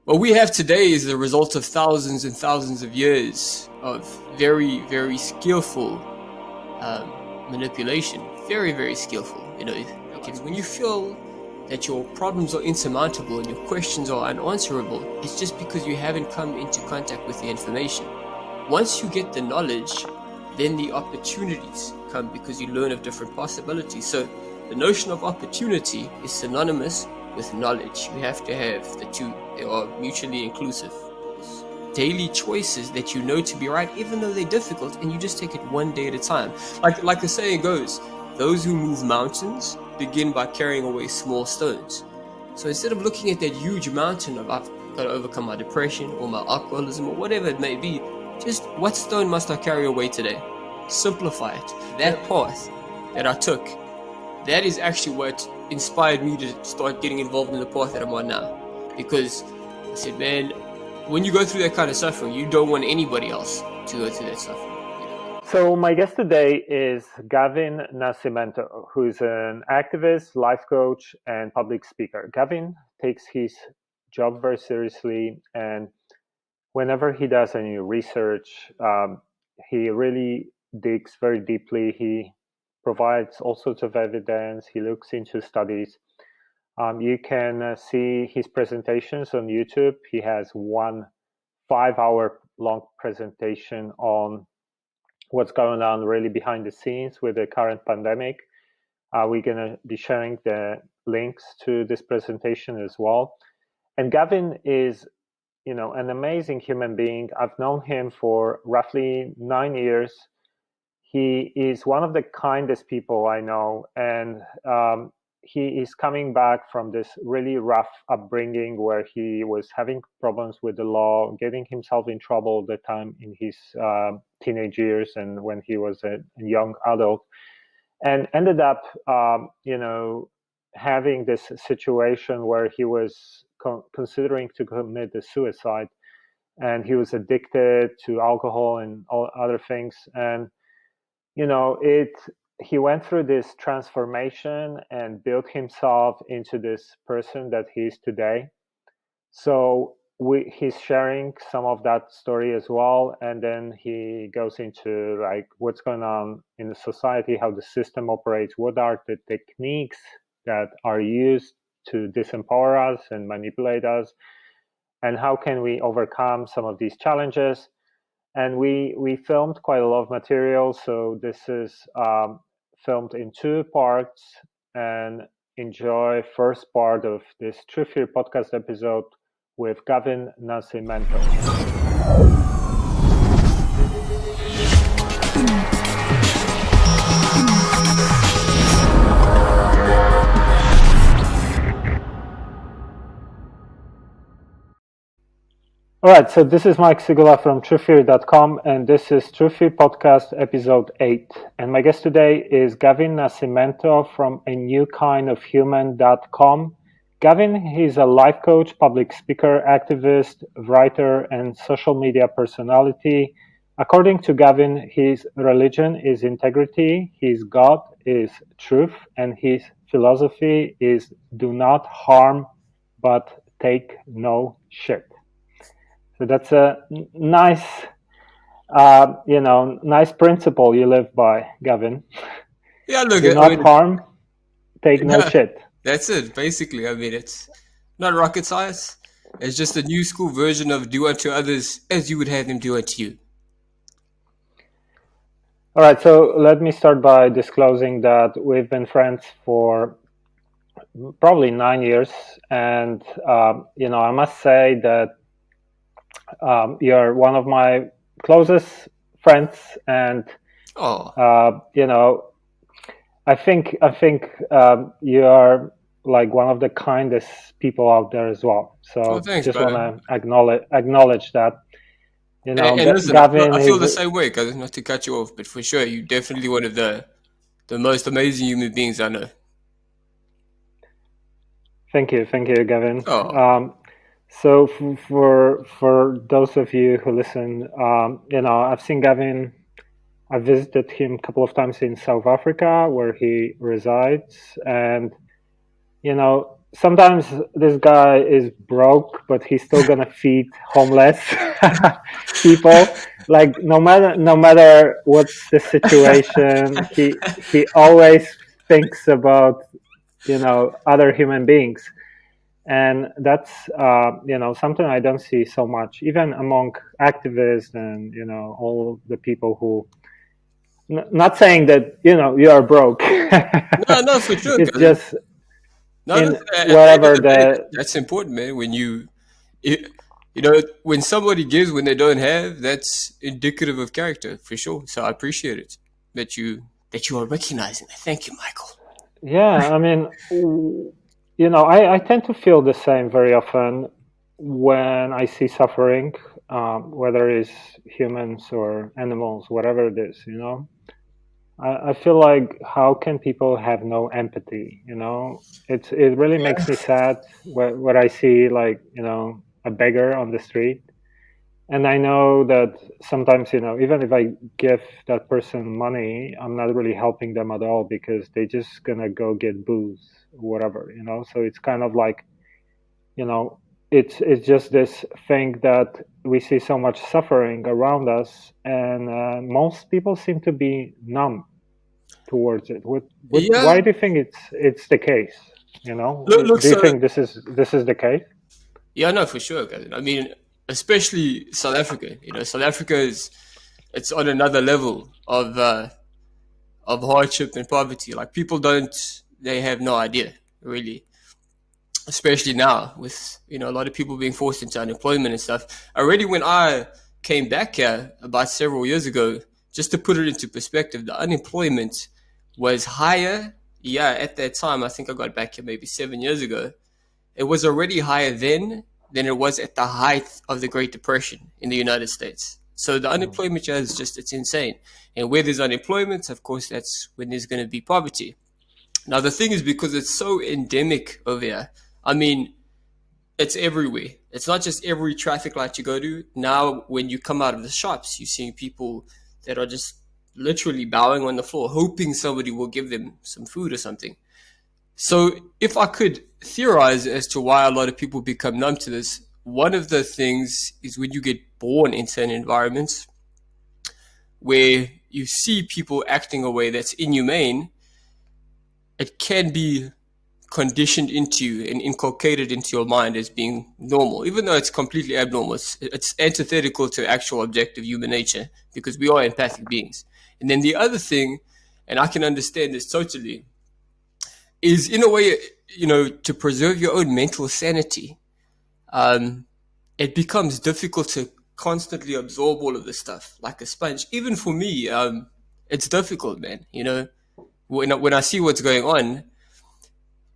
What we have today is the result of thousands and thousands of years of very, very skillful manipulation. Very, very skillful. Because when you feel that your problems are insurmountable and your questions are unanswerable, it's just because you haven't come into contact with the information. Once you get the knowledge, then the opportunities come because you learn of different possibilities. So the notion of opportunity is synonymous with knowledge. You have to have the two. They are mutually inclusive. Daily choices that you know to be right, even though they're difficult, and you just take it one day at a time. Like the saying goes, those who move mountains begin by carrying away small stones. So instead of looking at that huge mountain of I've got to overcome my depression or my alcoholism or whatever it may be, just what stone must I carry away today? Simplify it. That path that I took, that is actually what inspired me to start getting involved in the path that I'm on now. Because I said, man, when you go through that kind of suffering, you don't want anybody else to go through that suffering. So my guest today is Gavin Nascimento, who's an activist, life coach, and public speaker. Gavin takes his job very seriously, and whenever he does any research, he really digs very deeply. He provides all sorts of evidence. He looks into studies. You can see his presentations on YouTube. He has one 5-hour long presentation on what's going on really behind the scenes with the current pandemic. We're going to be sharing the links to this presentation as well. And Gavin is, an amazing human being. I've known him for roughly 9 years. He is one of the kindest people I know, and he is coming back from this really rough upbringing where he was having problems with the law, getting himself in trouble all the time in his teenage years and when he was a young adult, and ended up, having this situation where he was considering to commit the suicide, and he was addicted to alcohol and all other things. And he went through this transformation and built himself into this person that he is today. So he's sharing some of that story as well, and then he goes into like what's going on in the society, how the system operates, what are the techniques that are used to disempower us and manipulate us, and how can we overcome some of these challenges. And we filmed quite a lot of material, so this is filmed in 2 parts. And enjoy first part of this True Fear podcast episode with Gavin Nascimento. All right, so this is Mike Sigula from truefear.com, and this is True Fear Podcast episode 8. And my guest today is Gavin Nascimento from a newkindofhuman.com. Gavin, he's a life coach, public speaker, activist, writer, and social media personality. According to Gavin, his religion is integrity, his God is truth, and his philosophy is do not harm, but take no shit. So that's a nice, nice principle you live by, Gavin. Yeah, look, do not harm, take no shit. That's it, basically. I mean, it's not rocket science. It's just a new school version of do unto others as you would have them do unto you. All right, so let me start by disclosing that we've been friends for probably 9 years. And, I must say that you're one of my closest friends. And, I think you are like one of the kindest people out there as well. So thanks, just want to acknowledge that. And listen, Gavin, I feel the same way, not to cut you off, but for sure, you're definitely one of the most amazing human beings I know. Thank you, Gavin. So for those of you who listen, I've seen Gavin. I visited him a couple of times in South Africa, where he resides, and sometimes this guy is broke, but he's still gonna feed homeless people. Like no matter what's the situation, he always thinks about other human beings, and that's something I don't see so much even among activists and all the people who. Not saying that you are broke. No, no, for sure, It's cousin. just No, no. in At the end of wherever the day, the that's important, man. When it, when somebody gives when they don't have, that's indicative of character for sure. So I appreciate it that you are recognizing that. Thank you, Michael. Yeah, I mean, I tend to feel the same very often when I see suffering, whether it's humans or animals, whatever it is, I feel like how can people have no empathy, it really makes me sad when I see like, a beggar on the street. And I know that sometimes, even if I give that person money, I'm not really helping them at all because they just gonna go get booze, whatever, So it's kind of like, you know, it's just this thing that we see so much suffering around us, and most people seem to be numb towards it. Yeah, Why do you think it's the case? look. Do you So think this is the case? yeah, no, for sure, cousin. I mean, especially South Africa. South Africa is it's on another level of hardship and poverty. Like people don't, they have no idea really, especially now with a lot of people being forced into unemployment and stuff. Already when I came back here about several years ago, just to put it into perspective, the unemployment was higher. Yeah, at that time, I think I got back here maybe 7 years ago. It was already higher then than it was at the height of the Great Depression in the United States. So the Mm. unemployment here is just, it's insane. And where there's unemployment, of course, that's when there's going to be poverty. Now, the thing is, because it's so endemic over here, I mean, it's everywhere. It's not just every traffic light you go to. Now, when you come out of the shops, you're seeing people that are just literally bowing on the floor, hoping somebody will give them some food or something. So, if I could theorize as to why a lot of people become numb to this, one of the things is when you get born into an environment where you see people acting a way that's inhumane, it can be conditioned into you and inculcated into your mind as being normal, even though it's completely abnormal. It's antithetical to actual objective human nature because we are empathic beings. And then the other thing, and I can understand this totally, is in a way, to preserve your own mental sanity, um, it becomes difficult to constantly absorb all of this stuff like a sponge. Even for me, it's difficult, man. When I see what's going on,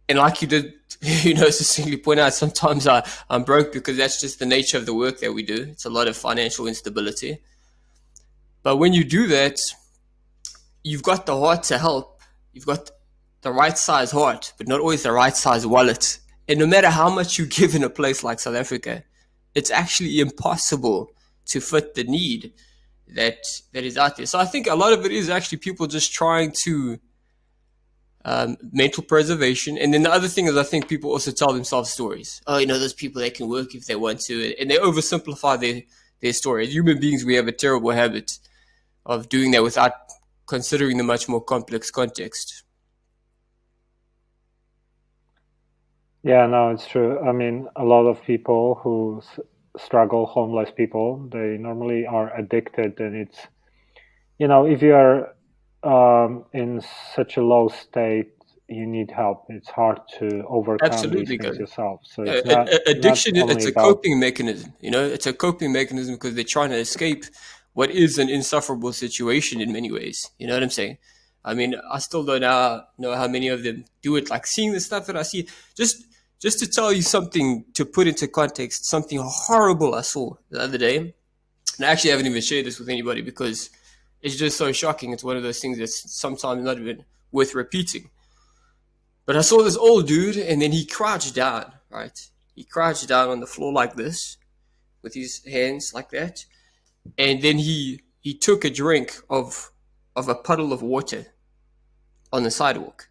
and like you did, succinctly point out, sometimes I'm broke because that's just the nature of the work that we do. It's a lot of financial instability. But when you do that, you've got the heart to help. You've got the right size heart, but not always the right size wallet. And no matter how much you give in a place like South Africa, it's actually impossible to fit the need that is out there. So I think a lot of it is actually people just trying to mental preservation. And then the other thing is, I think people also tell themselves stories. Oh, those people, they can work if they want to, and they oversimplify their story. As human beings, we have a terrible habit of doing that without considering the much more complex context. Yeah, no, it's true. I mean, a lot of people who struggle, homeless people, they normally are addicted, and if you are in such a low state, you need help. It's hard to overcome these Absolutely, things guys. yourself. So Yeah, it's not addiction, only it's a about. coping mechanism. It's a coping mechanism because they're trying to escape what is an insufferable situation in many ways. You know what I'm saying? I mean, I still don't know how many of them do it. Like seeing the stuff that I see, just just to tell you something to put into context, something horrible I saw the other day. And I actually haven't even shared this with anybody because it's just so shocking. It's one of those things that's sometimes not even worth repeating. But I saw this old dude, and then he crouched down, right? He crouched down on the floor like this, with his hands like that, and then he took a drink of a puddle of water on the sidewalk,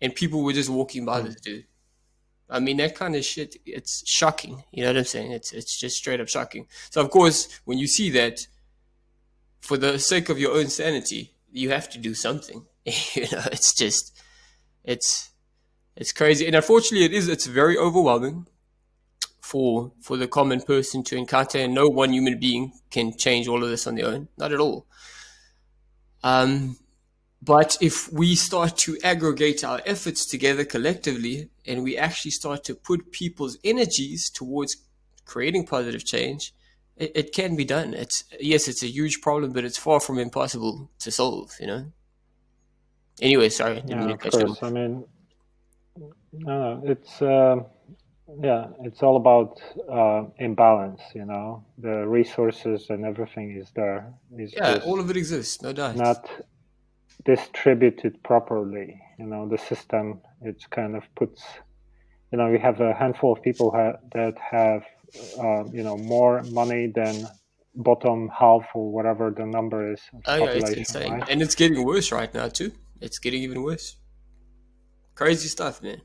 and people were just walking by Hmm. this dude. I mean, that kind of shit, it's shocking. You know what I'm saying? It's just straight up shocking. So, of course, when you see that, for the sake of your own sanity, you have to do something. It's just, it's, it's crazy. And unfortunately, it's very overwhelming for the common person to encounter. And no one human being can change all of this on their own. Not at all. Um, But if we start to aggregate our efforts together collectively and we actually start to put people's energies towards creating positive change, it can be done. It's a huge problem, but it's far from impossible to solve. Anyway, sorry, didn't mean Yeah, to of cut you course. off. I mean, no, it's yeah, it's all about imbalance. The resources and everything is there. It's Yeah, all just of it exists, no doubt. not distributed properly. The system, it's kind of puts, you have a handful of people that have more money than bottom half or whatever the number is of the Oh yeah, it's population, insane, right? and it's getting worse right now too. It's getting even worse. Crazy stuff, man.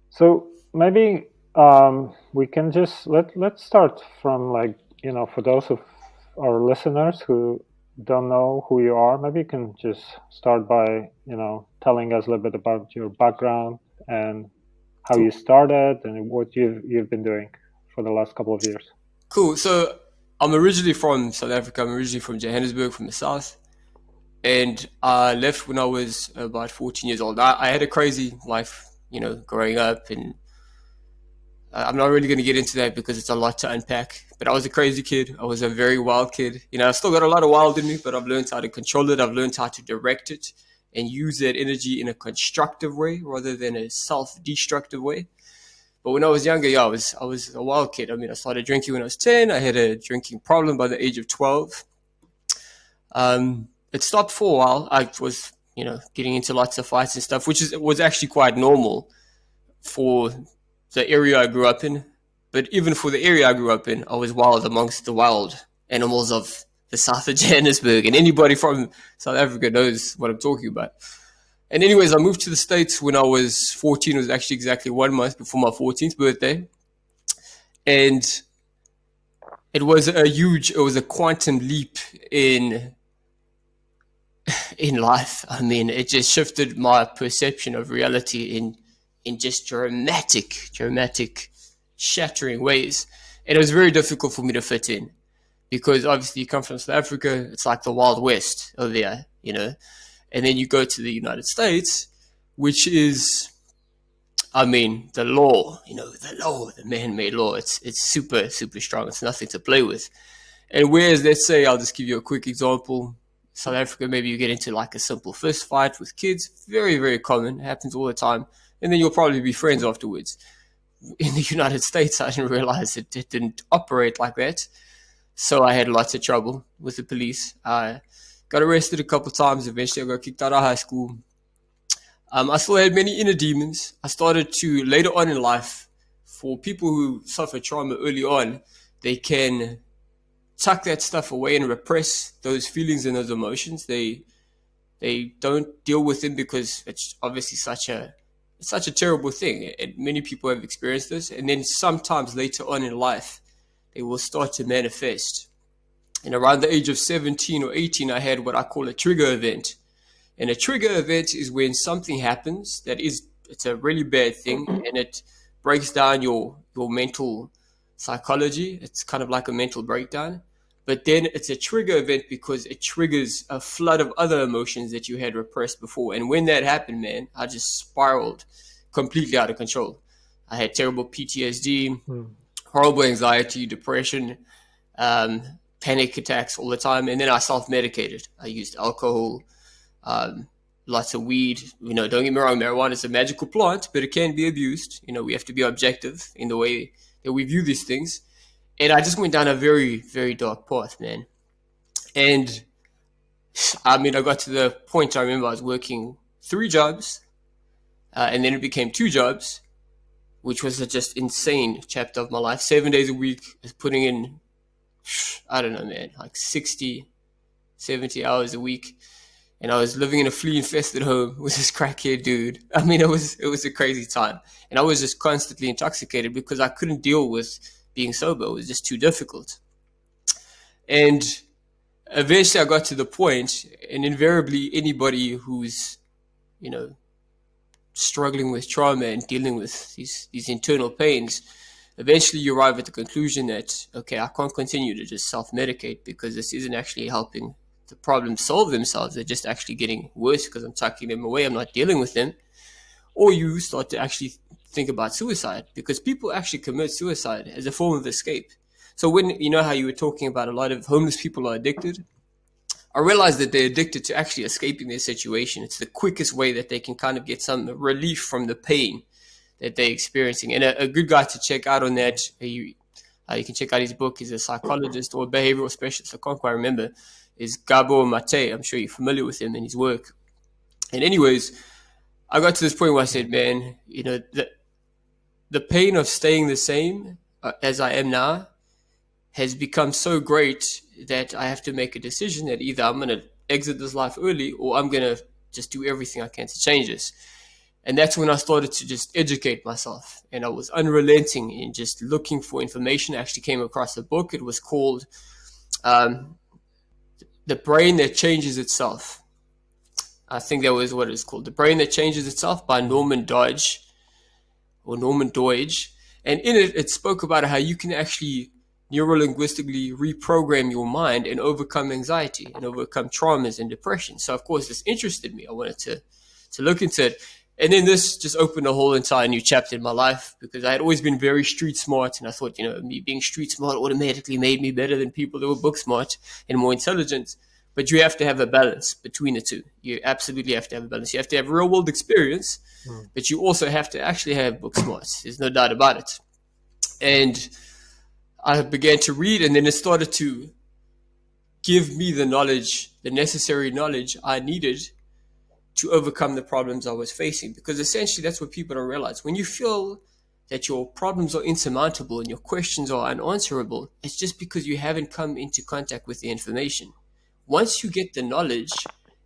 So maybe we can just let's start from, like, for those of our listeners who don't know who you are. Maybe you can just start by telling us a little bit about your background and how Cool. you started and what you've been doing for the last couple of years. Cool. So I'm originally from South Africa. I'm originally from Johannesburg, from the south. And I left when I was about 14 years old. I had a crazy life, growing up, and I'm not really going to get into that because it's a lot to unpack. But I was a crazy kid. I was a very wild kid. I still got a lot of wild in me, but I've learned how to control it. I've learned how to direct it and use that energy in a constructive way rather than a self-destructive way. But when I was younger, yeah, I was a wild kid. I mean, I started drinking when I was 10. I had a drinking problem by the age of 12. It stopped for a while. I was, getting into lots of fights and stuff, which was actually quite normal for the area I grew up in. But even for the area I grew up in, I was wild amongst the wild animals of the south of Johannesburg. And anybody from South Africa knows what I'm talking about. And anyways, I moved to the States when I was 14. It was actually exactly 1 month before my 14th birthday. And it was a quantum leap in life. I mean, it just shifted my perception of reality in just dramatic, shattering ways. And it was very difficult for me to fit in because obviously you come from South Africa, it's like the Wild West over there. And then you go to the United States, which is, I mean, the man-made law. It's super, super strong. It's nothing to play with. And whereas, let's say, I'll just give you a quick example. South Africa, maybe you get into like a simple fist fight with kids. Very, very common. It happens all the time. And then you'll probably be friends afterwards. In the United States, I didn't realize it didn't operate like that. So I had lots of trouble with the police. I got arrested a couple of times. Eventually, I got kicked out of high school. I still had many inner demons. I started to, later on in life, for people who suffer trauma early on, they can tuck that stuff away and repress those feelings and those emotions. They don't deal with them because it's obviously such a terrible thing. And many people have experienced this. And then sometimes later on in life, they will start to manifest. And around the age of 17 or 18, I had what I call a trigger event. And a trigger event is when something happens it's a really bad thing, and it breaks down your mental psychology. It's kind of like a mental breakdown. But then it's a trigger event because it triggers a flood of other emotions that you had repressed before. And when that happened, man, I just spiraled completely out of control. I had terrible PTSD, horrible anxiety, depression, um, panic attacks all the time. And then I self-medicated. I used alcohol, um, lots of weed. Don't get me wrong, marijuana is a magical plant, but it can be abused. We have to be objective in the way that we view these things. And I just went down a very, very dark path, man. And I mean, I got to the point I remember I was working 3 jobs, and then it became 2 jobs, which was a just insane chapter of my life. 7 days a week, putting in, I don't know, man, like 60, 70 hours a week. and I was living in a flea-infested home with this crackhead dude. I mean, it was a crazy time, and I was just constantly intoxicated because I couldn't deal with being sober. It was just too difficult. And eventually, I got to the point, and invariably, anybody who's you know struggling with trauma and dealing with these internal pains, eventually you arrive at the conclusion that, okay, I can't continue to just self-medicate because this isn't actually helping the problems solve themselves. They're just actually getting worse because I'm tucking them away. I'm not dealing with them. Or you start to actually think about suicide, because people actually commit suicide as a form of escape. So when, you know how you were talking about a lot of homeless people are addicted, I realized that they're addicted to actually escaping their situation. It's the quickest way that they can kind of get some relief from the pain that they're experiencing. And a good guy to check out on that, you can check out his book. He's a psychologist or a behavioral specialist. I can't quite remember. Is Gabo Mate. I'm sure you're familiar with him and his work. And anyways, I got to this point where I said, man, the pain of staying the same as I am now has become so great that I have to make a decision that either I'm going to exit this life early or I'm going to just do everything I can to change this. And that's when I started to just educate myself. And I was unrelenting in just looking for information. I actually came across a book. It was called The Brain That Changes Itself. I think that was what it's called. The Brain That Changes Itself by Norman Doidge. And in it, it spoke about how you can actually neurolinguistically reprogram your mind and overcome anxiety and overcome traumas and depression. So, of course, this interested me. I wanted to look into it. And then this just opened a whole entire new chapter in my life, because I had always been very street smart. And I thought, me being street smart automatically made me better than people that were book smart and more intelligent. But you have to have a balance between the two. You absolutely have to have a balance. You have to have real world experience, but you also have to actually have book smarts. There's no doubt about it. And I began to read, and then it started to give me the knowledge, the necessary knowledge I needed to overcome the problems I was facing. Because essentially that's what people don't realize. When you feel that your problems are insurmountable and your questions are unanswerable, it's just because you haven't come into contact with the information. Once you get the knowledge,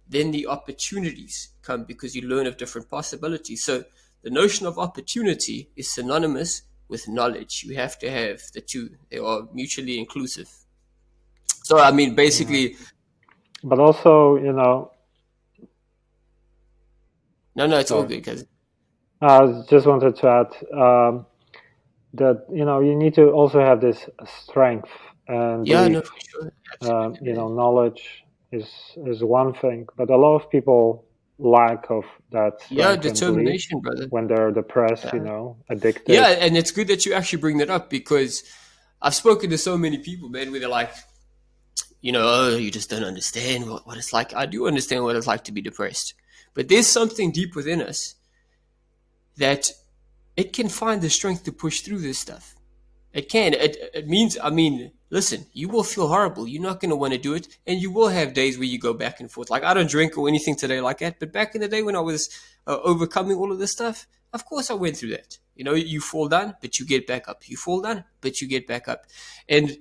then the opportunities come, because you learn of different possibilities. So the notion of opportunity is synonymous with knowledge. You have to have the two. They are mutually inclusive. So, I mean, basically... But also, No, it's all sorry. good, because... I just wanted to add that, you need to also have this strength and Yeah, belief. no, for sure. Absolutely, man. Knowledge is one thing, but a lot of people lack of that Yeah, strength and belief determination, brother. when they're depressed, Yeah. addicted. Yeah, and it's good that you actually bring that up, because I've spoken to so many people, man, where they're like, oh, you just don't understand what it's like. I do understand what it's like to be depressed. But there's something deep within us that it can find the strength to push through this stuff. It can. It means, I mean, listen, you will feel horrible. You're not going to want to do it. And you will have days where you go back and forth. Like, I don't drink or anything today like that. But back in the day when I was overcoming all of this stuff, of course I went through that. You fall down, but you get back up. You fall down, but you get back up. And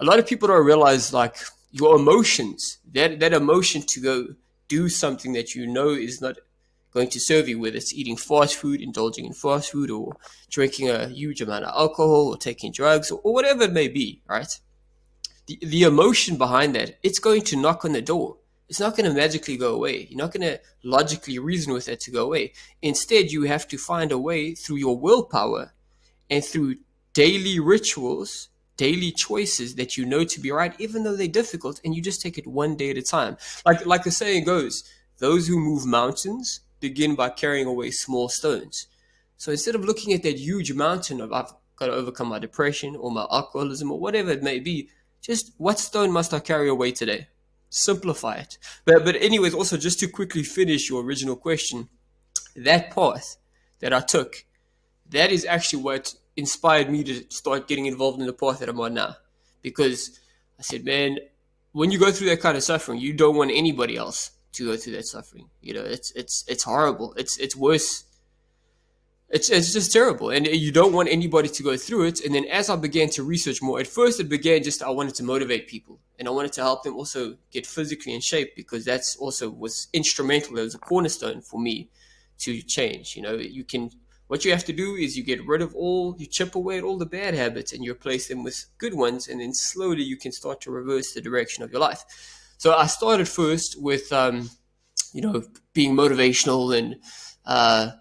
a lot of people don't realize, like, your emotions, that emotion to go do something that is not going to serve you, whether it's eating fast food, indulging in fast food, or drinking a huge amount of alcohol, or taking drugs, or whatever it may be, right? The emotion behind that, it's going to knock on the door. It's not going to magically go away. You're not going to logically reason with it to go away. Instead, you have to find a way through your willpower and through daily rituals, daily choices that you know to be right, even though they're difficult, and you just take it one day at a time. Like the saying goes, those who move mountains begin by carrying away small stones. So instead of looking at that huge mountain of, I've got to overcome my depression or my alcoholism or whatever it may be, just what stone must I carry away today? Simplify it. But anyways, also just to quickly finish your original question, that path that I took, that is actually what inspired me to start getting involved in the path that I'm on now. Because I said, man, when you go through that kind of suffering, you don't want anybody else to go through that suffering. It's horrible. It's worse. It's just terrible, and you don't want anybody to go through it. And then as I began to research more, at first it began just I wanted to motivate people, and I wanted to help them also get physically in shape, because that's also was instrumental as a cornerstone for me to change. You can what you have to do is you chip away at all the bad habits, and you replace them with good ones, and then slowly you can start to reverse the direction of your life. So I started first with being motivational and uh,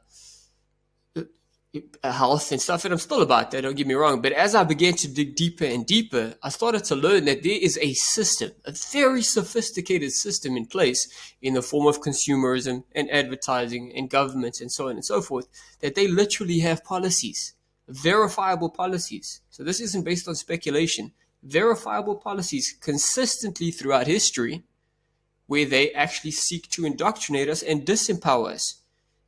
health and stuff, and I'm still about that, don't get me wrong. But as I began to dig deeper and deeper, I started to learn that there is a system, a very sophisticated system in place in the form of consumerism and advertising and governments and so on and so forth, that they literally have policies, verifiable policies. So this isn't based on speculation, verifiable policies consistently throughout history, where they actually seek to indoctrinate us and disempower us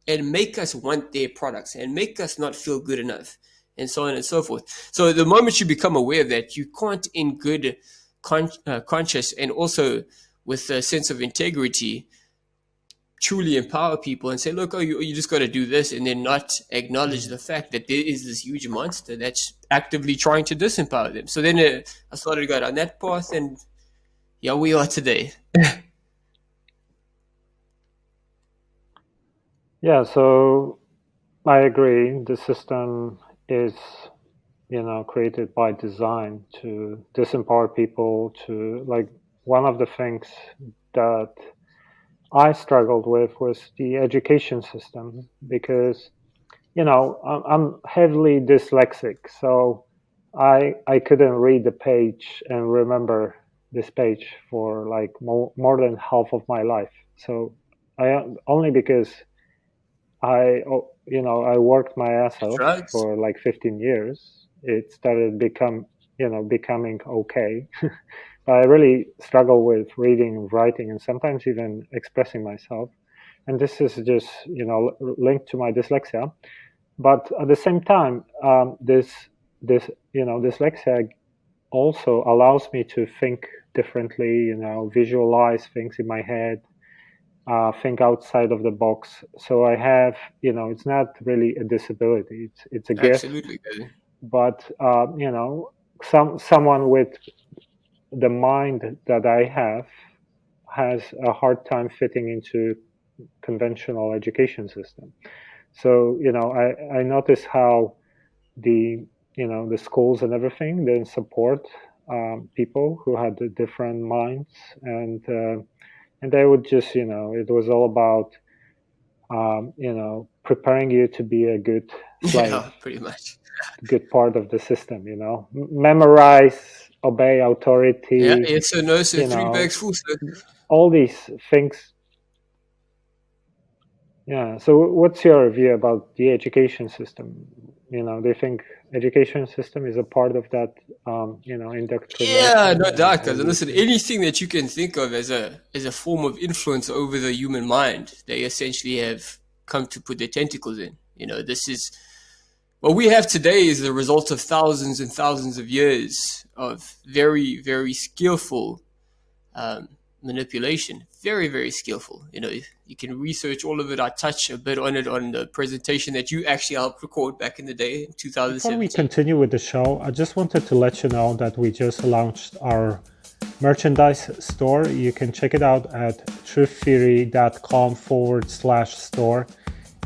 and make us want their products and make us not feel good enough, and so on and so forth. So the moment you become aware of that, you can't, in good conscious and also with a sense of integrity, truly empower people and say, look, you just got to do this, and then not acknowledge the fact that there is this huge monster that's actively trying to disempower them. So then I started to go down that path, and here we are today. Yeah, so I agree. The system is, created by design to disempower people. To like one of the things that I struggled with was the education system because, I'm heavily dyslexic, so I couldn't read the page and remember this page for like more than half of my life. So I only because I worked my ass off Drugs? for like 15 years. It started becoming okay. But I really struggle with reading and writing and sometimes even expressing myself. And this is just, linked to my dyslexia. But at the same time, dyslexia also allows me to think differently, visualize things in my head, think outside of the box. So I have, it's not really a disability; it's a gift. Absolutely, Gavin. But someone with the mind that I have has a hard time fitting into conventional education system. So I notice how the the schools and everything then support people who had different minds and they would just it was all about preparing you to be a good slave, Yeah, pretty much. good part of the system, memorize, obey Yeah, authority, yes or no, so you three know bags full, sir. all these things. Yeah, so what's your view about the education system? Do you think education system is a part of that Yeah, indoctrination no doubt, how because you listen, see it? anything that you can think of as a form of influence over the human mind, they essentially have come to put their tentacles in. This is what we have today is the result of thousands and thousands of years of very, very skillful um, manipulation. Very, very skillful. You can research all of it. I touch a bit on it on the presentation that you actually helped record back in the day in Before we 2017. continue with the show, I just wanted to let you know that we just launched our merchandise store. You can check it out at truththeory.com/store.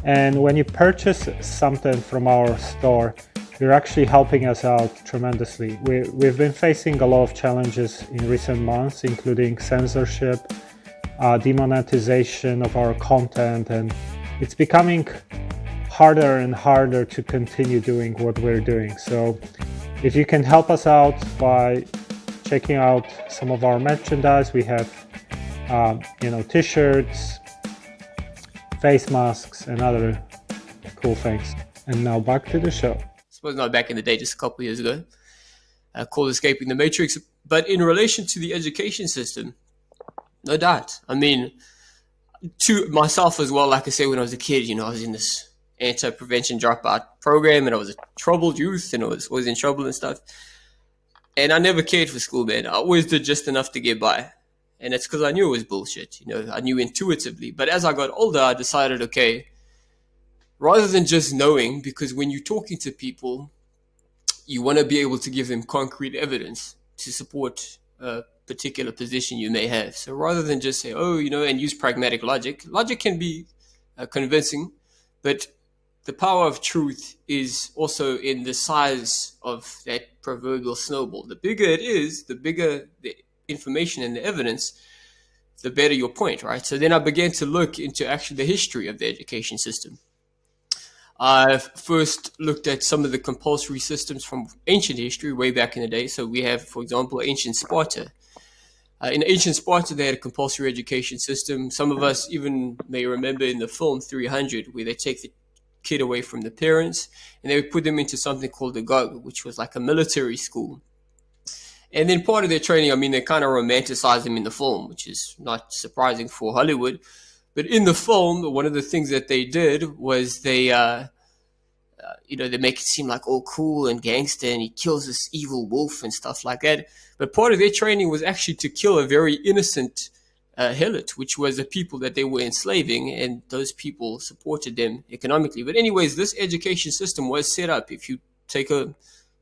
And when you purchase something from our store, you're actually helping us out tremendously. We've been facing a lot of challenges in recent months, including censorship, demonetization of our content, and it's becoming harder and harder to continue doing what we're doing. So if you can help us out by checking out some of our merchandise, we have t-shirts, face masks, and other cool things. And now back to the show. I suppose not back in the day, just a couple of years ago, called Escaping the Matrix. But in relation to the education system, no doubt. I mean, to myself as well, like I said, when I was a kid, I was in this anti-prevention dropout program, and I was a troubled youth, and I was always in trouble and stuff. And I never cared for school, man. I always did just enough to get by. And it's because I knew it was bullshit. I knew intuitively. But as I got older, I decided, okay, rather than just knowing, because when you're talking to people, you want to be able to give them concrete evidence to support a particular position you may have. So rather than just say, oh, and use pragmatic logic, logic can be convincing, but the power of truth is also in the size of that proverbial snowball. The bigger it is, the bigger the information and the evidence, the better your point, right? So then I began to look into actually the history of the education system. I first looked at some of the compulsory systems from ancient history, way back in the day. So we have, for example, ancient Sparta. In ancient Sparta, they had a compulsory education system. Some of us even may remember in the film 300, where they take the kid away from the parents and they would put them into something called the GOG, which was like a military school. And then part of their training, I mean, they kind of romanticize them in the film, which is not surprising for Hollywood. But in the film, one of the things that they did was they make it seem like all cool and gangster, and he kills this evil wolf and stuff like that. But part of their training was actually to kill a very innocent helot, which was the people that they were enslaving, and those people supported them economically. But anyways, this education system was set up. If you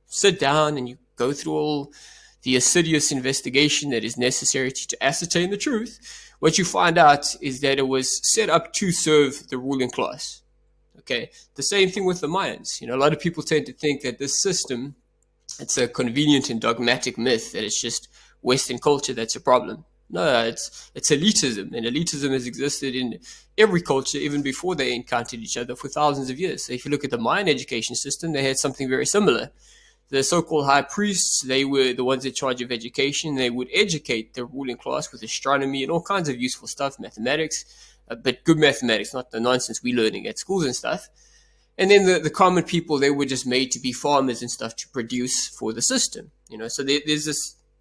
sit down and you go through all the assiduous investigation that is necessary to ascertain the truth, what you find out is that it was set up to serve the ruling class. Okay, the same thing with the Mayans. A lot of people tend to think that this system, it's a convenient and dogmatic myth that it's just Western culture that's a problem. No, it's elitism, and elitism has existed in every culture even before they encountered each other for thousands of years. So if you look at the Mayan education system, they had something very similar. The so-called high priests, they were the ones in charge of education. They would educate the ruling class with astronomy and all kinds of useful stuff, mathematics, but good mathematics, not the nonsense we're learning at schools and stuff. And then the common people, they were just made to be farmers and stuff to produce for the system. So there's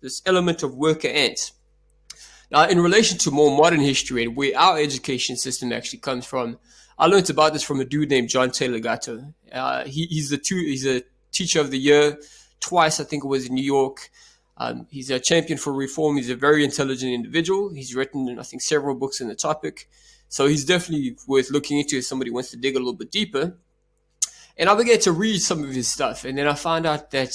this element of worker ants. Now, in relation to more modern history and where our education system actually comes from, I learned about this from a dude named John Taylor Gatto. He's a teacher of the year twice, I think it was in New York. He's a champion for reform. He's a very intelligent individual. He's written, I think, several books on the topic. So he's definitely worth looking into if somebody wants to dig a little bit deeper. And I began to read some of his stuff. And then I found out that,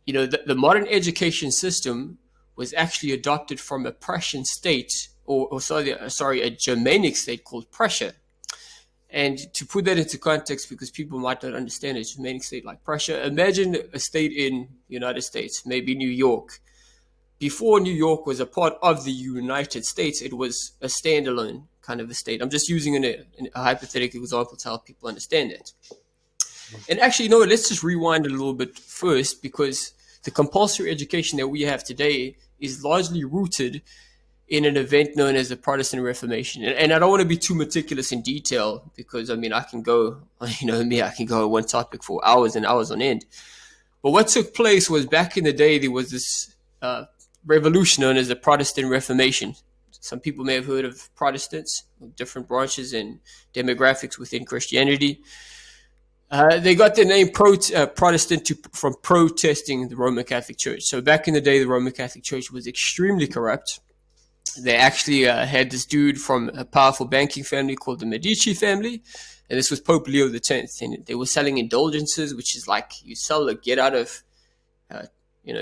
the modern education system was actually adopted from a Prussian state, a Germanic state called Prussia. And to put that into context, because people might not understand a Germanic state like Prussia, imagine a state in the United States, maybe New York. Before New York was a part of the United States, it was a standalone kind of a state. I'm just using a hypothetical example to help people understand that. And actually, let's just rewind a little bit first, because the compulsory education that we have today is largely rooted in an event known as the Protestant Reformation. And I don't want to be too meticulous in detail, because, I can go, I can go on one topic for hours and hours on end. But what took place was, back in the day, there was this revolution known as the Protestant Reformation. Some people may have heard of Protestants, different branches and demographics within Christianity. They got their name Protestant from protesting the Roman Catholic Church. So back in the day, the Roman Catholic Church was extremely corrupt. They actually had this dude from a powerful banking family called the Medici family, and this was Pope Leo X. And they were selling indulgences, which is like you sell a get out of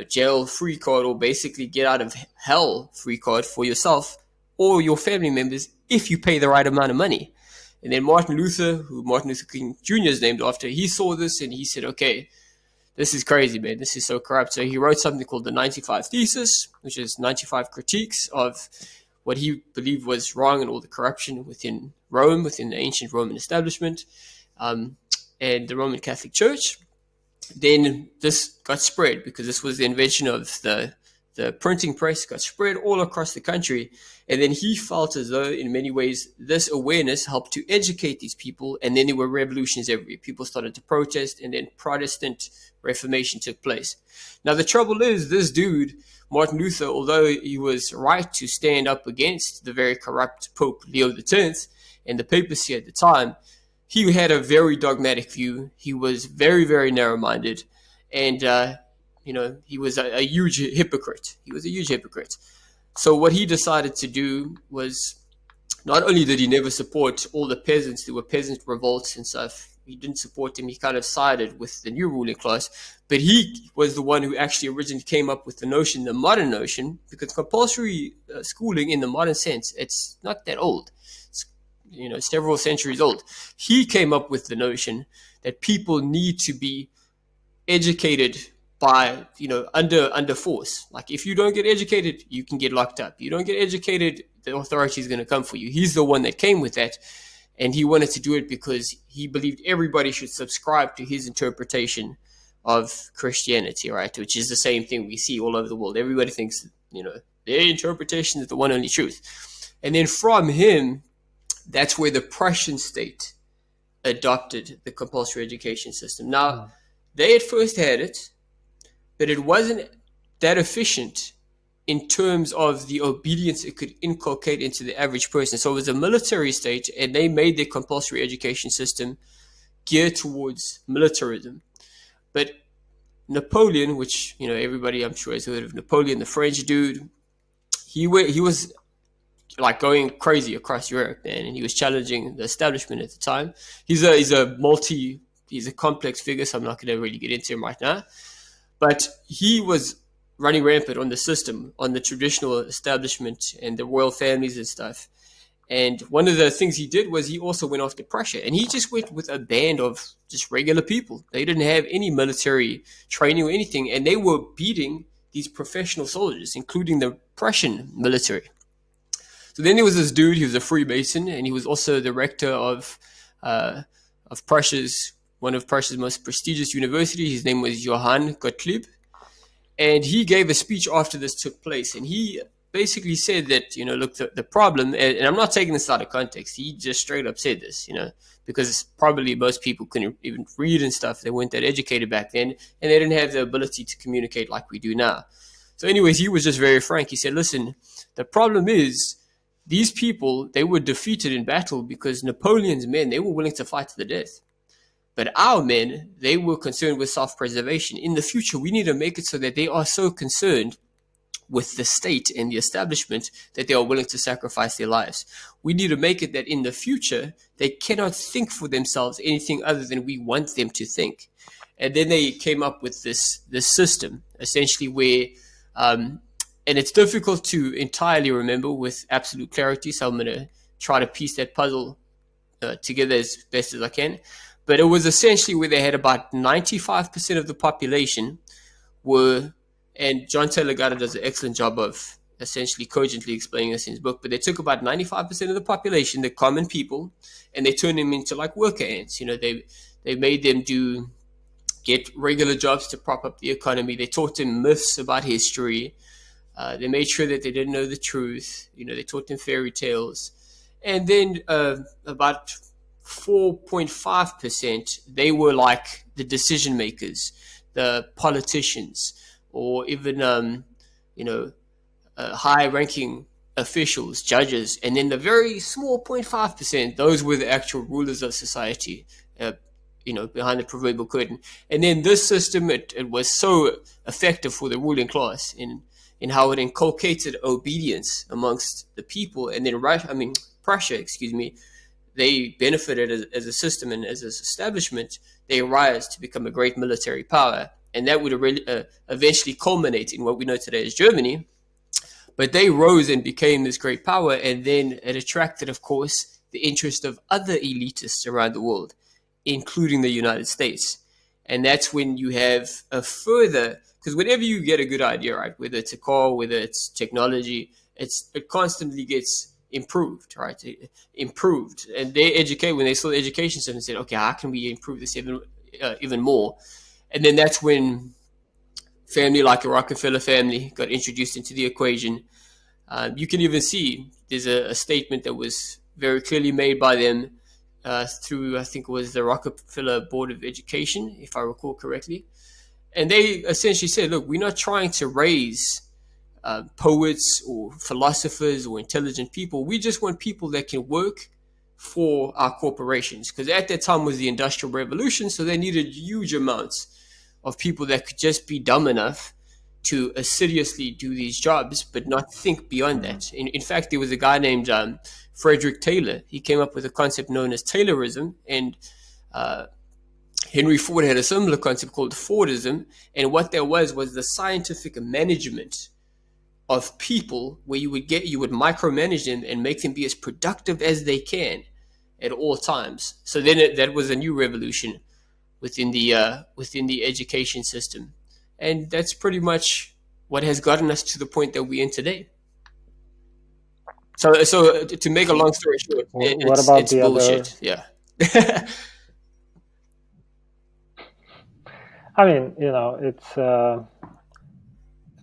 jail free card, or basically get out of hell free card for yourself or your family members if you pay the right amount of money. And then Martin Luther, who Martin Luther King Jr. is named after, he saw this and he said, okay, this is crazy, man. This is so corrupt. So he wrote something called the 95 Thesis, which is 95 critiques of what he believed was wrong and all the corruption within Rome, within the ancient Roman establishment, and the Roman Catholic Church. Then this got spread, because this was the invention of the printing press, got spread all across the country. And then he felt as though, in many ways, this awareness helped to educate these people. And then there were revolutions everywhere. People started to protest, and then Protestant Reformation took place. Now, the trouble is, this dude, Martin Luther, although he was right to stand up against the very corrupt Pope Leo X and the papacy at the time, he had a very dogmatic view. He was very, very narrow-minded. And, he was a huge hypocrite. So what he decided to do was not only did he never support all the peasants, there were peasant revolts and stuff. He didn't support them. He kind of sided with the new ruling class, but he was the one who actually originally came up with the notion, the modern notion, because compulsory schooling in the modern sense, it's not that old. It's, several centuries old. He came up with the notion that people need to be educated by under force. Like if you don't get educated, you can get locked up. You don't get educated, the authority is going to come for you. He's the one that came with that, and he wanted to do it because he believed everybody should subscribe to his interpretation of Christianity, right? Which is the same thing we see all over the world. Everybody thinks their interpretation is the one only truth. And then from him, that's where the Prussian state adopted the compulsory education system. Now, they at first had it, but it wasn't that efficient in terms of the obedience it could inculcate into the average person. So it was a military state, and they made their compulsory education system geared towards militarism. But Napoleon, which everybody I'm sure has heard of Napoleon, the French dude, he was like going crazy across Europe, man, and he was challenging the establishment at the time. He's a complex figure, so I'm not going to really get into him right now. But he was running rampant on the system, on the traditional establishment and the royal families and stuff. And one of the things he did was he also went after Prussia, and he just went with a band of just regular people. They didn't have any military training or anything, and they were beating these professional soldiers, including the Prussian military. So then there was this dude. He was a Freemason, and he was also the rector of Prussia's one of Prussia's most prestigious universities. His name was Johann Gottlieb, and he gave a speech after this took place, and he basically said that look, the problem, and I'm not taking this out of context. He just straight up said this, because probably most people couldn't even read and stuff. They weren't that educated back then, and they didn't have the ability to communicate like we do now. So, anyways, he was just very frank. He said, "Listen, the problem is." These people, they were defeated in battle because Napoleon's men, they were willing to fight to the death. But our men, they were concerned with self-preservation. In the future, we need to make it so that they are so concerned with the state and the establishment that they are willing to sacrifice their lives. We need to make it that in the future, they cannot think for themselves anything other than we want them to think." And then they came up with this system, essentially where and it's difficult to entirely remember with absolute clarity, so I'm going to try to piece that puzzle together as best as I can. But it was essentially where they had about 95% of the population were, and John Taylor Gatto does an excellent job of essentially cogently explaining this in his book, but they took about 95% of the population, the common people, and they turned them into like worker ants. They made them get regular jobs to prop up the economy. They taught them myths about history. They made sure that they didn't know the truth. They taught them fairy tales. And then about 4.5%, they were like the decision makers, the politicians, or even, high-ranking officials, judges. And then the very small 0.5%, those were the actual rulers of society, behind the proverbial curtain. And then this system, it was so effective for the ruling class in how it inculcated obedience amongst the people. And then Prussia, they benefited as a system and as an establishment. They rise to become a great military power, and that would eventually culminate in what we know today as Germany. But they rose and became this great power, and then it attracted, of course, the interest of other elitists around the world, including the United States. And that's when you have a further, because whenever you get a good idea, right, whether it's a car, whether it's technology, it constantly gets improved, right? Improved. And when they saw the education system, said, okay, how can we improve this even more? And then that's when family like the Rockefeller family got introduced into the equation. You can even see there's a statement that was very clearly made by them through, I think it was the Rockefeller Board of Education, if I recall correctly. And they essentially said, look, we're not trying to raise poets or philosophers or intelligent people. We just want people that can work for our corporations. Because at that time was the Industrial Revolution, so they needed huge amounts of people that could just be dumb enough to assiduously do these jobs, but not think beyond that. In fact, there was a guy named Frederick Taylor. He came up with a concept known as Taylorism, and Henry Ford had a similar concept called Fordism. And what there was the scientific management of people, where you would micromanage them and make them be as productive as they can at all times. So then that was a new revolution within the education system, and that's pretty much what has gotten us to the point that we're in today. So to make a long story short, What about it's the other? bullshit. Yeah. I mean, it's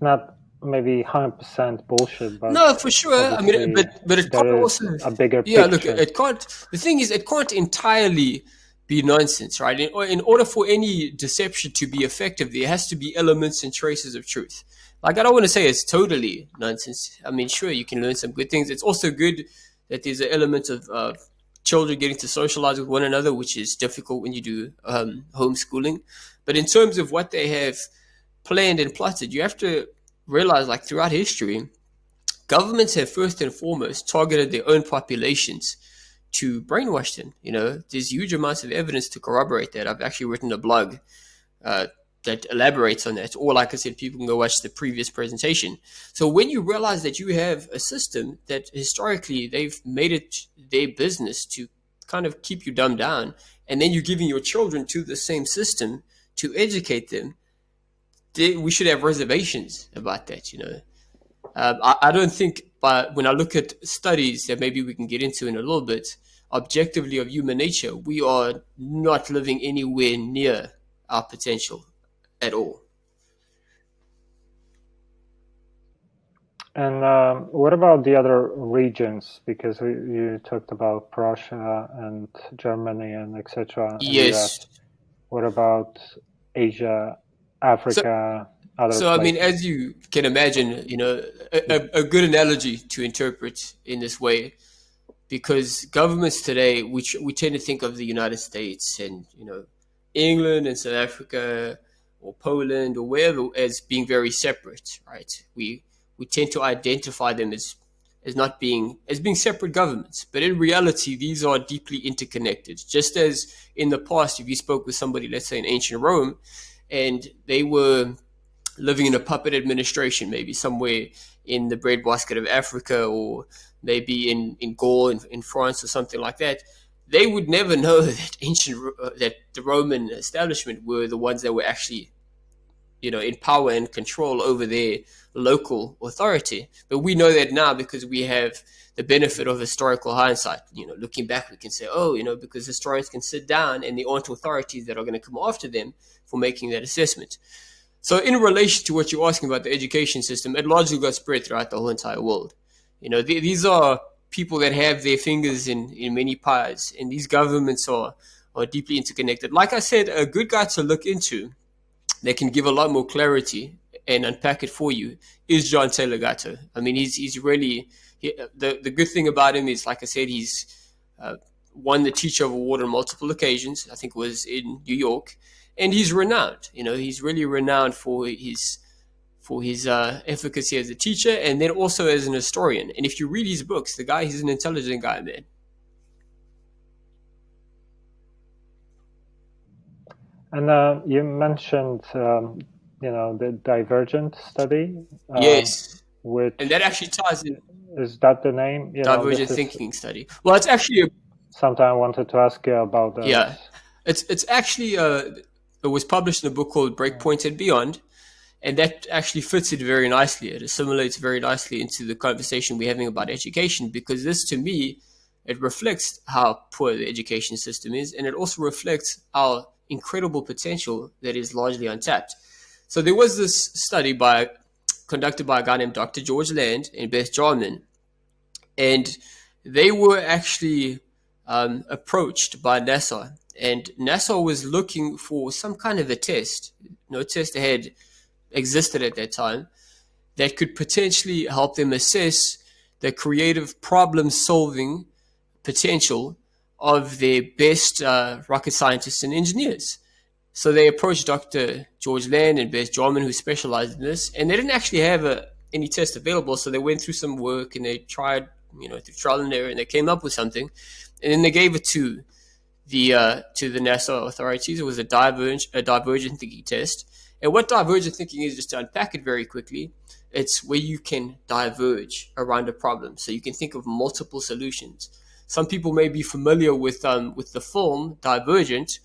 not maybe 100% bullshit, but No, for sure. I mean, obviously but it can't there is also. a bigger Yeah, look, picture. it can't. The thing is, it can't entirely be nonsense, right? In order for any deception to be effective, there has to be elements and traces of truth. Like, I don't want to say it's totally nonsense. I mean, sure, you can learn some good things. It's also good that there's an element of children getting to socialize with one another, which is difficult when you do homeschooling. But in terms of what they have planned and plotted, you have to realize, like, throughout history, governments have first and foremost targeted their own populations to brainwash them. There's huge amounts of evidence to corroborate that. I've actually written a blog that elaborates on that. Or, like I said, people can go watch the previous presentation. So when you realize that you have a system that historically they've made it their business to kind of keep you dumbed down, and then you're giving your children to the same system to educate them, we should have reservations about that. I don't think, but when I look at studies that maybe we can get into in a little bit, objectively of human nature, we are not living anywhere near our potential at all. And what about the other regions? Because you talked about Prussia and Germany and etc. Yes. What about Asia, So, Africa, other so I mean, places? as you can imagine, a good analogy to interpret in this way, because governments today, we tend to think of the United States and England and South Africa or Poland or wherever as being very separate, right? We tend to identify them as not being as being separate governments, but in reality, these are deeply interconnected. Just as in the past, if you spoke with somebody, let's say in ancient Rome, and they were living in a puppet administration, maybe somewhere in the breadbasket of Africa, or maybe in Gaul, in France, or something like that, they would never know that the Roman establishment were the ones that were actually, in power and control over their local authority. But we know that now because we have the benefit of historical hindsight. Looking back, we can say, oh, because historians can sit down and there aren't authorities that are going to come after them for making that assessment. So in relation to what you're asking about the education system, it largely got spread throughout the whole entire world. These are people that have their fingers in many pies, and these governments are deeply interconnected. Like I said, a good guy to look into that can give a lot more clarity and unpack it for you is John Taylor Gatto. I mean, he's really the good thing about him is, like I said, he's won the Teacher Award on multiple occasions. I think it was in New York, and he's renowned. He's really renowned for his efficacy as a teacher and then also as an historian. And if you read his books, he's an intelligent guy, man. And you mentioned, the divergent study. Yes, Which and that actually ties in. is that the name? Divergent thinking study. Well, it's actually something I wanted to ask you about. That. Yeah, it's actually it was published in a book called Breakpoint and Beyond, and that actually fits it very nicely. It assimilates very nicely into the conversation we're having about education, because this, to me, it reflects how poor the education system is, and it also reflects our incredible potential that is largely untapped. So there was this study conducted by a guy named Dr. George Land and Beth Jarman, and they were actually approached by NASA, and NASA was looking for some kind of a test. No test had existed at that time that could potentially help them assess the creative problem-solving potential of their best rocket scientists and engineers. So they approached Dr. George Land and Beth Jarman, who specialized in this, and they didn't actually have any test available. So they went through some work and they tried, through trial and error, and they came up with something, and then they gave it to the NASA authorities. It was a divergent thinking test. And what divergent thinking is, just to unpack it very quickly, it's where you can diverge around a problem. So you can think of multiple solutions. Some people may be familiar with the film Divergent,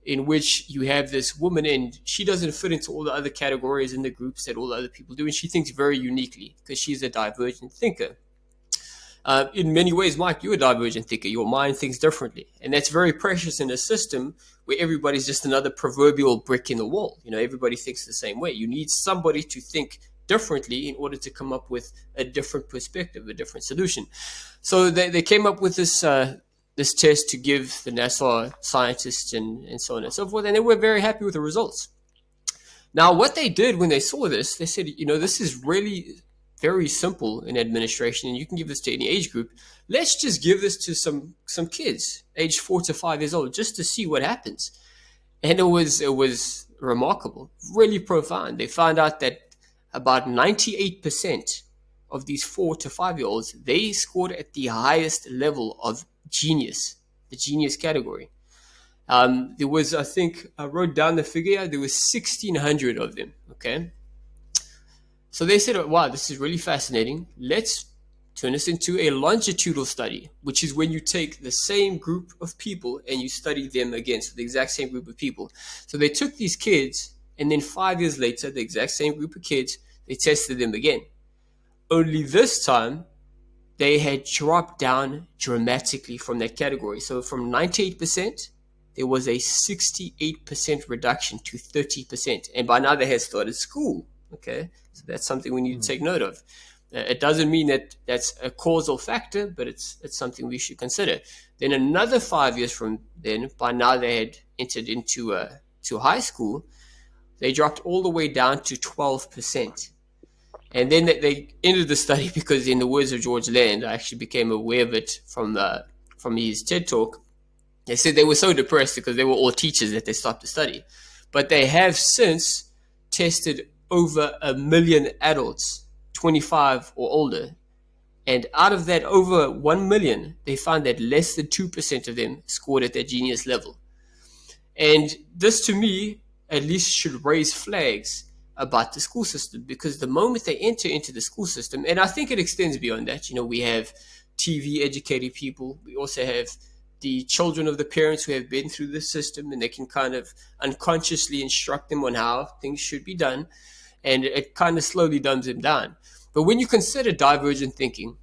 in which you have this woman and she doesn't fit into all the other categories in the groups that all the other people do, and she thinks very uniquely because she's a divergent thinker. In many ways, Mike, you're a divergent thinker. Your mind thinks differently. And that's very precious in a system where everybody's just another proverbial brick in the wall. Everybody thinks the same way. You need somebody to think differently in order to come up with a different perspective, a different solution. So they came up with this test to give the NASA scientists and so on and so forth. And they were very happy with the results. Now, what they did when they saw this, they said, this is really very simple in administration, and you can give this to any age group. Let's just give this to some kids, age 4 to 5 years old, just to see what happens. And it was remarkable, really profound. They found out that about 98% of these 4 to 5-year-olds, they scored at the highest level of genius, the genius category. There was, I think, I wrote down the figure, there was 1,600 of them, okay? So they said, wow, this is really fascinating. Let's turn this into a longitudinal study, which is when you take the same group of people and you study them again, so the exact same group of people. So they took these kids, and then 5 years later, the exact same group of kids, they tested them again. Only this time, they had dropped down dramatically from that category. So from 98%, there was a 68% reduction to 30%. And by now they had started school. Okay, so that's something we need to take note of. It doesn't mean that that's a causal factor, but it's something we should consider. Then another 5 years from then, by now they had entered into to high school, they dropped all the way down to 12%. And then they ended the study because, in the words of George Land, I actually became aware of it from his TED Talk. They said they were so depressed because they were all teachers that they stopped the study. But they have since tested over 1 million adults, 25 or older. And out of that over 1 million, they found that less than 2% of them scored at their genius level. And this, to me, at least should raise flags about the school system, because the moment they enter into the school system, and I think it extends beyond that, we have TV educated people. We also have the children of the parents who have been through the system, and they can kind of unconsciously instruct them on how things should be done. And it kind of slowly dumbs them down. But when you consider divergent thinking,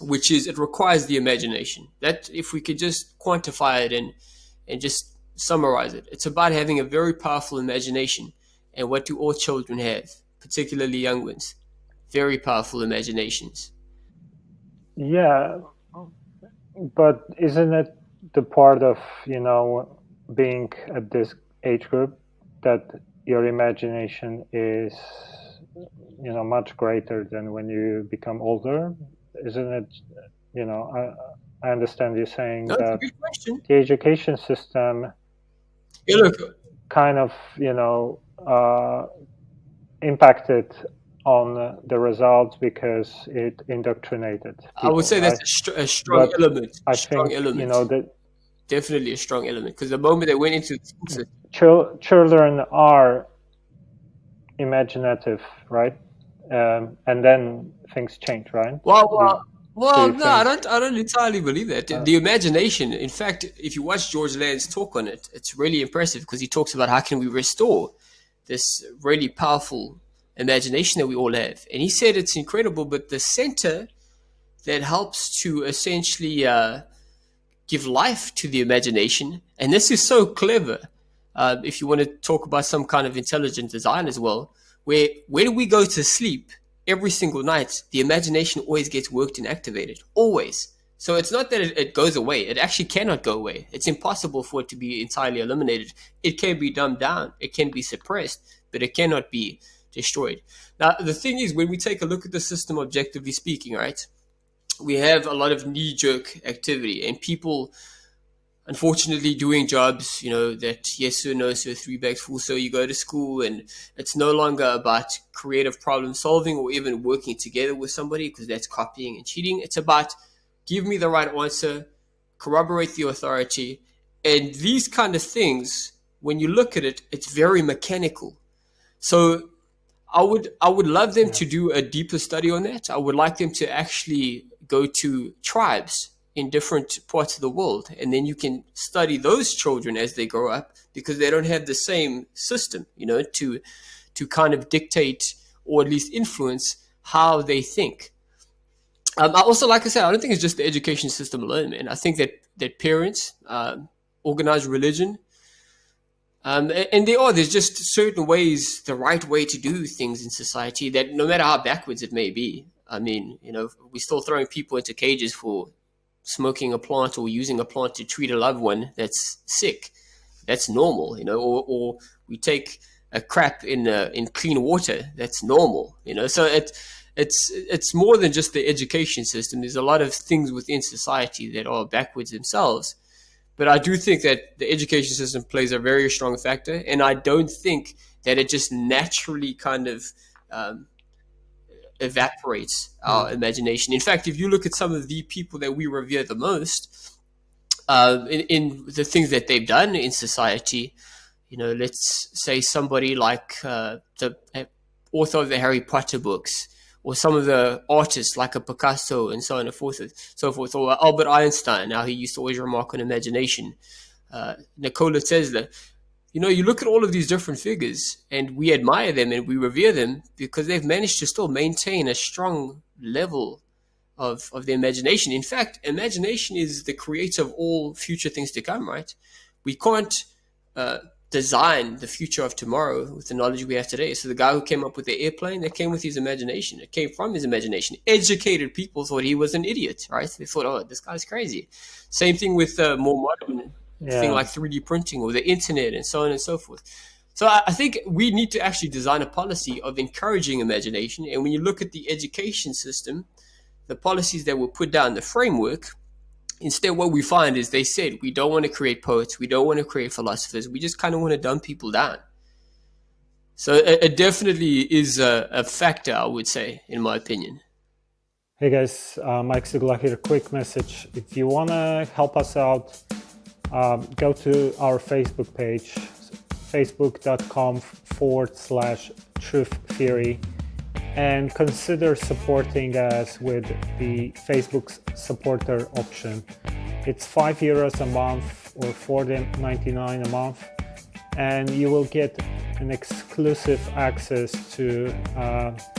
which is, it requires the imagination. That, if we could just quantify it and just summarize it, it's about having a very powerful imagination. And what do all children have, particularly young ones? Very powerful imaginations. Yeah, but isn't it the part of, being at this age group that your imagination is, much greater than when you become older? Isn't it, I understand you saying No, that's a that good question. the education system Yeah, look, kind of, impacted on the results because it indoctrinated people, I would say right? that's a strong But element. I Strong think, element. that Definitely a strong element. Because the moment they went into the school system, children are imaginative, right? And then things change, right? well, Do you no, I think? don't entirely believe that. The imagination, in fact, if you watch George Land's talk on it, it's really impressive because he talks about how can we restore this really powerful imagination that we all have. And he said it's incredible, but the center that helps to essentially give life to the imagination, and this is so clever. If you want to talk about some kind of intelligent design as well, where when we go to sleep every single night, the imagination always gets worked and activated, always. So it's not that it goes away. It actually cannot go away. It's impossible for it to be entirely eliminated. It can be dumbed down. It can be suppressed, but it cannot be destroyed. Now, the thing is, when we take a look at the system objectively speaking, right, we have a lot of knee-jerk activity, and people unfortunately doing jobs, that yes sir, no sir, three bags full, so you go to school, and it's no longer about creative problem solving or even working together with somebody, because that's copying and cheating. It's about give me the right answer, corroborate the authority, and these kind of things. When you look at it, it's very mechanical. So I would love them to do a deeper study on that. I would like them to actually go to tribes in different parts of the world, and then you can study those children as they grow up, because they don't have the same system, to kind of dictate or at least influence how they think. I also, like I said, I don't think it's just the education system alone, man. I think that parents, organized religion, and there's just certain ways, the right way to do things in society, that no matter how backwards it may be. I mean, we're still throwing people into cages for smoking a plant or using a plant to treat a loved one that's sick. That's normal, or we take a crap in clean water. That's normal, So it's more than just the education system. There's a lot of things within society that are backwards themselves. But I do think that the education system plays a very strong factor, and I don't think that it just naturally kind of evaporates our imagination. In fact, if you look at some of the people that we revere the most, in the things that they've done in society, let's say somebody like the author of the Harry Potter books, or some of the artists like a Picasso and so on and so forth, or Albert Einstein. Now, he used to always remark on imagination. Nikola Tesla. You look at all of these different figures, and we admire them and we revere them because they've managed to still maintain a strong level of the imagination. In fact, imagination is the creator of all future things to come, right? We can't design the future of tomorrow with the knowledge we have today. So the guy who came up with the airplane, that came with his imagination. It came from his imagination. Educated people thought he was an idiot, right? They thought, oh, this guy's crazy. Same thing with more modern thing like 3D printing or the internet and so on and so forth. So I think we need to actually design a policy of encouraging imagination. And when you look at the education system, the policies that were put down, the framework, instead what we find is they said, we don't want to create poets, we don't want to create philosophers, we just kind of want to dumb people down. So it definitely is a factor, I would say, in my opinion. Hey guys, Mike Sigla here. Quick message. If you want to help us out, go to our Facebook page, facebook.com/Truth Theory, and consider supporting us with the Facebook supporter option. It's €5 a month or $4.99 a month, and you will get an exclusive access to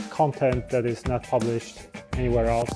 content that is not published anywhere else.